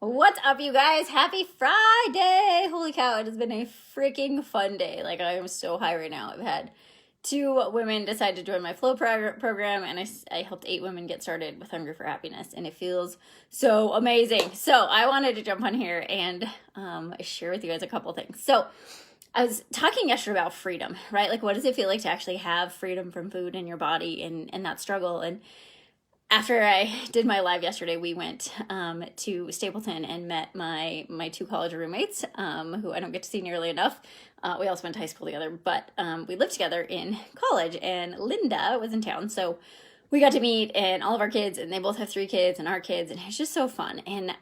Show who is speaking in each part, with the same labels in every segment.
Speaker 1: What's up, you guys? Happy Friday! Holy cow, it has been a freaking fun day. Like, I am so high right now. I've had two women decide to join my flow program, and I helped 8 women get started with Hunger for Happiness, and it feels so amazing. So, I wanted to jump on here and share with you guys a couple things. So, I was talking yesterday about freedom, right? Like, what does it feel like to actually have freedom from food in your body and that struggle? And after I did my live yesterday, we went to Stapleton and met my two college roommates, who I don't get to see nearly enough. We also went to high school together, but we lived together in college, and Linda was in town, so we got to meet, and all of our kids, and they both have 3 kids, and our kids, and it was just so fun. And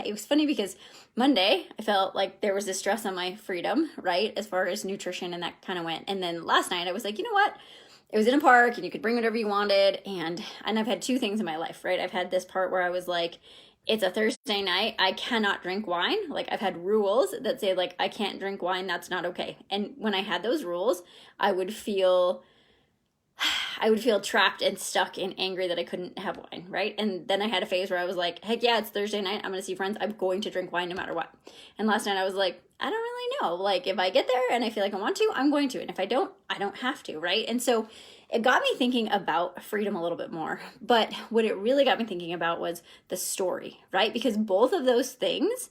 Speaker 1: it was funny because Monday, I felt like there was this stress on my freedom, right, as far as nutrition and that kind of went. And then last night, I was like, you know what? It was in a park and you could bring whatever you wanted. And I've had 2 things in my life, right? I've had this part where I was like, it's a Thursday night. I cannot drink wine. Like, I've had rules that say, like, I can't drink wine. That's not okay. And when I had those rules, I would feel trapped and stuck and angry that I couldn't have wine, right? And then I had a phase where I was like, heck yeah, it's Thursday night. I'm going to see friends. I'm going to drink wine no matter what. And last night I was like, I don't really know. Like, if I get there and I feel like I want to, I'm going to. And if I don't have to, right? And so it got me thinking about freedom a little bit more. But what it really got me thinking about was the story, right? Because both of those things,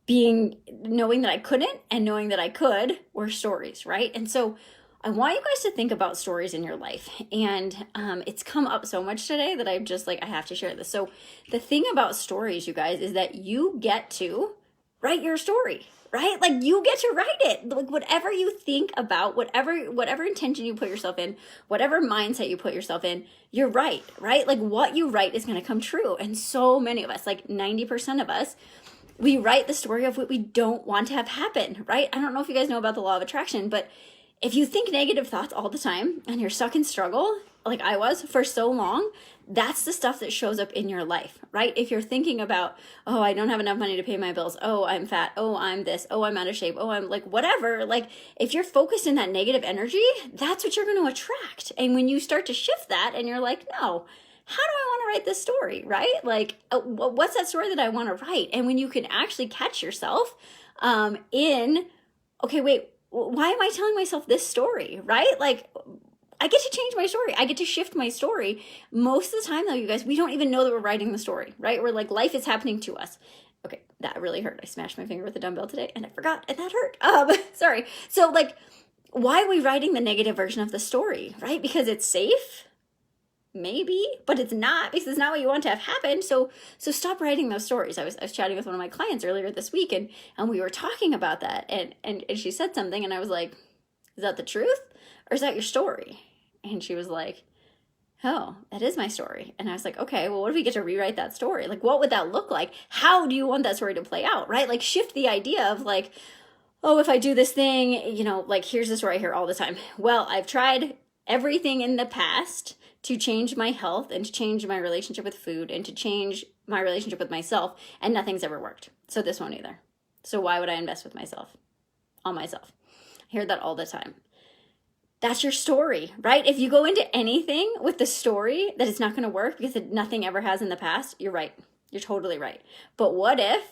Speaker 1: knowing that I couldn't and knowing that I could, were stories, right? And so I want you guys to think about stories in your life. And it's come up so much today that I'm just like, I have to share this. So the thing about stories, you guys, is that you get to write your story, right? Like, you get to write it. Like, whatever you think about, whatever intention you put yourself in, whatever mindset you put yourself in, you're right? Like, what you write is going to come true. And so many of us, like 90% of us, we write the story of what we don't want to have happen, right? I don't know if you guys know about the law of attraction, but if you think negative thoughts all the time and you're stuck in struggle, like I was for so long, that's the stuff that shows up in your life, right? If you're thinking about, oh, I don't have enough money to pay my bills. Oh, I'm fat. Oh, I'm this. Oh, I'm out of shape. Oh, I'm like whatever. Like, if you're focused in that negative energy, that's what you're going to attract. And when you start to shift that and you're like, no, how do I want to write this story, right? Like, what's that story that I want to write? And when you can actually catch yourself okay, wait, why am I telling myself this story, right? Like, I get to change my story. I get to shift my story. Most of the time, though, you guys, we don't even know that we're writing the story, right? We're like, life is happening to us. Okay, that really hurt. I smashed my finger with a dumbbell today, and I forgot, and that hurt. Sorry. So, like, why are we writing the negative version of the story, right? Because it's safe? Maybe, but it's not, because it's not what you want to have happen. So stop writing those stories. I was chatting with one of my clients earlier this week, and we were talking about that, and she said something, and I was like, is that the truth, or is that your story? And she was like, oh, that is my story. And I was like, okay, well, what if we get to rewrite that story? Like, what would that look like? How do you want that story to play out, right? Like, shift the idea of like, oh, if I do this thing, like, here's the story I hear all the time. Well, I've tried everything in the past to change my health and to change my relationship with food and to change my relationship with myself, and nothing's ever worked. So this won't either. So why would I invest with myself? On myself. I hear that all the time. That's your story, right? If you go into anything with the story that it's not going to work because nothing ever has in the past, you're right. You're totally right. But what if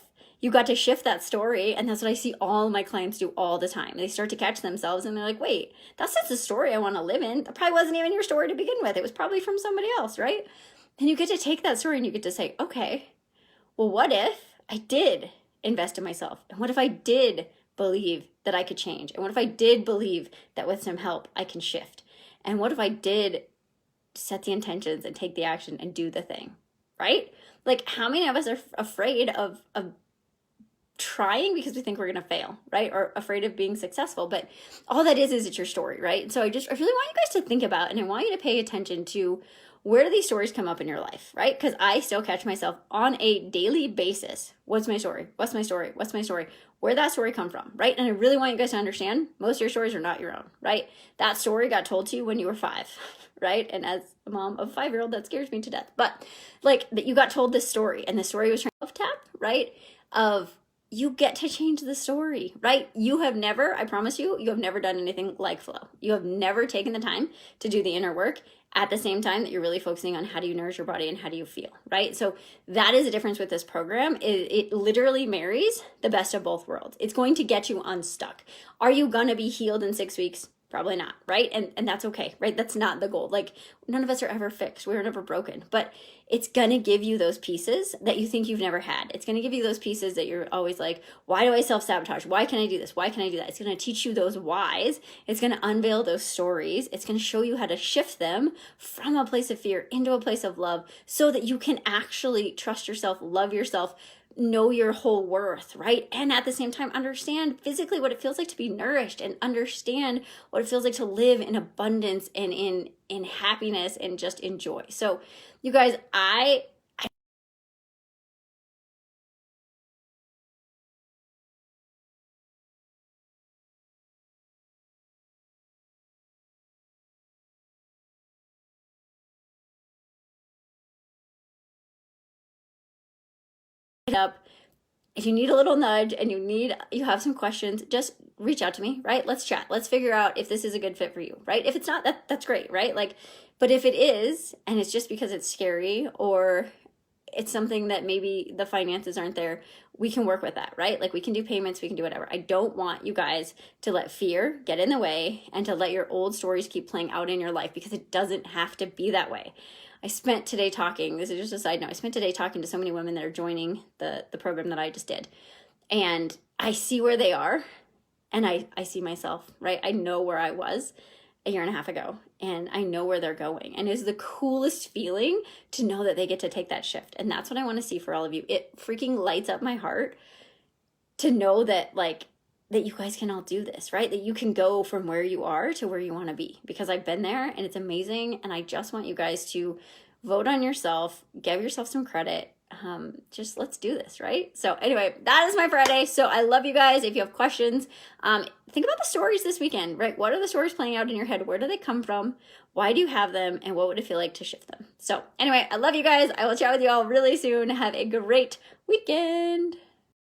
Speaker 1: you got to shift that story? And that's what I see all my clients do all the time. They start to catch themselves and they're like, wait, that's not the story I want to live in. That probably wasn't even your story to begin with. It was probably from somebody else, right? And you get to take that story and you get to say, okay, well, what if I did invest in myself? And what if I did believe that I could change? And what if I did believe that with some help, I can shift? And what if I did set the intentions and take the action and do the thing, right? Like, how many of us are afraid of trying because we think we're going to fail, right? Or afraid of being successful. But all that is it's your story, right? And so I really want you guys to think about, and I want you to pay attention to, where do these stories come up in your life, right? Because I still catch myself on a daily basis. What's my story? What's my story? What's my story? Where that story come from, right? And I really want you guys to understand, most of your stories are not your own, right? That story got told to you when you were 5, right? And as a mom of a 5-year-old, that scares me to death. But like, that you got told this story, and the story was trying to tap, right? You get to change the story, right? You have never, I promise you, you have never done anything like flow. You have never taken the time to do the inner work at the same time that you're really focusing on how do you nourish your body and how do you feel, right? So that is the difference with this program. It literally marries the best of both worlds. It's going to get you unstuck. Are you going to be healed in 6 weeks? Probably not, right? And that's okay, right? That's not the goal. Like, none of us are ever fixed. We're never broken. But it's going to give you those pieces that you think you've never had. It's going to give you those pieces that you're always like, why do I self-sabotage? Why can I do this? Why can I do that? It's going to teach you those whys. It's going to unveil those stories. It's going to show you how to shift them from a place of fear into a place of love so that you can actually trust yourself, love yourself, know your whole worth, right? And at the same time, understand physically what it feels like to be nourished and understand what it feels like to live in abundance and in happiness and just enjoy. So you guys, I up. If you need a little nudge and you have some questions, just reach out to me, right? Let's chat. Let's figure out if this is a good fit for you, right? If it's not, that's great, right? Like, but if it is, and it's just because it's scary or it's something that maybe the finances aren't there, we can work with that, right? Like, we can do payments, we can do whatever. I don't want you guys to let fear get in the way and to let your old stories keep playing out in your life, because it doesn't have to be that way. I spent today talking, this is just a side note, I spent today talking to so many women that are joining the program that I just did. And I see where they are, and I see myself, right? I know where I was a year and a half ago, and I know where they're going. And it's the coolest feeling to know that they get to take that shift. And that's what I want to see for all of you. It freaking lights up my heart to know that, like, that you guys can all do this, right? That you can go from where you are to where you want to be, because I've been there and it's amazing. And I just want you guys to vote on yourself, give yourself some credit. Just let's do this, right? So anyway, that is my Friday. So I love you guys. If you have questions, think about the stories this weekend, right? What are the stories playing out in your head? Where do they come from? Why do you have them? And what would it feel like to shift them? So anyway, I love you guys. I will chat with you all really soon. Have a great weekend.